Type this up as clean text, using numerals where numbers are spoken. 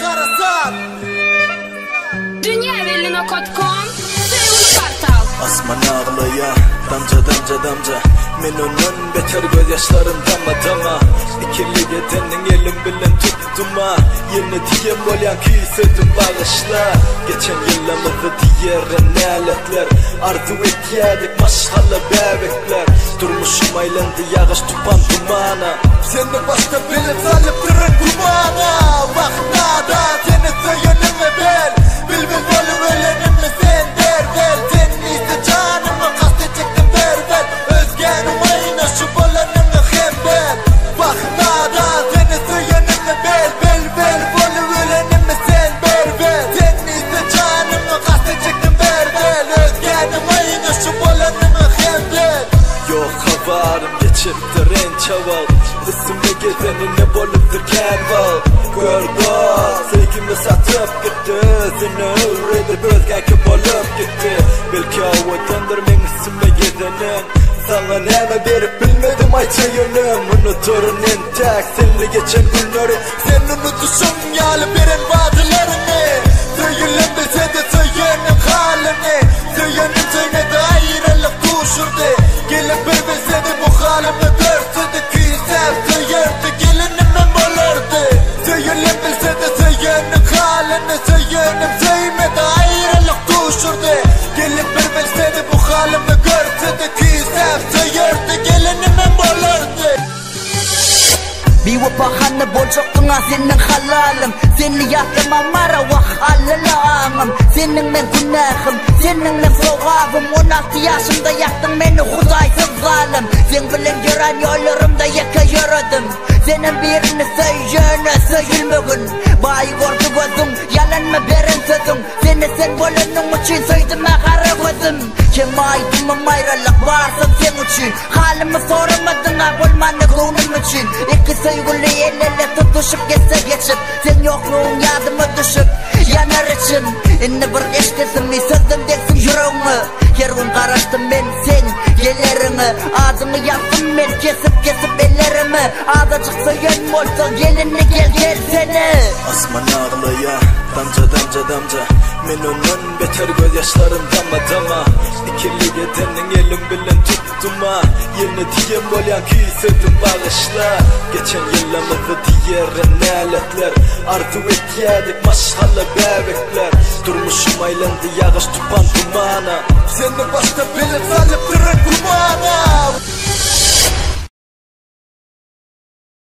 Karasan Dünyavellino.com Sevgili Kartal Asman ağlaya damca damca damca Men onun beter gözyaşlarım dama dama İkili gedenin elim bilen tuttuma Yeni diyem olyan ki sevdim bağışla Geçen yıllamızı diğeren aletler Arzu etyedik maşallah bebekler Durmuşum aylandı yağış tupan dumana Seni başta bilip salıp durun kumana Vaknada seni söylenime bel Bilbil bolu ölenime sen der bel Senin ise canımı kastedecektim ver bel Özgenim ayna şu bolanını hem bel Vaknada seni söylenime bel Bilbil bolu ölenime sen ver bel Senin ise canımı kastedecektim ver bel Özgenim ayna şu bolanını hem bel Yok havarım geçiptir en çaval Üstüme gezenine boluptur kerval Gördü sevgimi satıp gitti Seni öğretip özgenki bolup gitti Belki avatandır men üstüme gezenin Sana neme verip bilmedim ayçayınım Unuturun en tek senli geçen günleri Sen unutuşun yalı birin vaadilerini Söyleyin bilse de söyleyin halini Söyleyin söyledi ayrılık tuşurdu Gelip bir bilsedi bu halimi görsüdü Ki sevdi yerdi gelinimin bolurdu Söyleyin bilse de söyleyin halini Söyleyin sevmedi ayrılık tuşurdu Gelip bir bilsedi bu halimi görsüdü Ki sevdi yerdi gelinimin bolurdu Bir vapahanı bolçoktuna senin halalım Seni yaktım amara vah hallalağım Senin ben günahım, senin ben soğabım 16 yaşımda yaktın beni hudaysız zalim Sen bilen gören yollarımda yaka yürüdüm Senin birini söyülmegin Bayi korku gözüm, yalan mı berin sözüm Seni sen bolanın için söydim ağara gözüm Kim aydım ayrılık varsın sen için Halimi soramadın bulmanı gönlüm için İki sevgili el ele tutuşup geçse geçip Sen yokluğun yadıma düşüp yanar için İnne bir eştesin mi sözüm deksin yüreğimi Her gün karıştım ben sen gelerini Ağzımı yaptım ben kesip ellerimi Ağzacık söylenim olsa gelinli gel seni Asman ağlaya damca damca damca Men onun beter gözyaşlarım dama dama İkili gedenin elim bilen tuttuma Yeni diyem olyan ki sevdim bağışla Geçen yıllamızı diğeren aletler Arzu etyedik maşallah bebekler Durmuşum aylandı yağış tupan dumana Seni başta bilip salıp durun kumana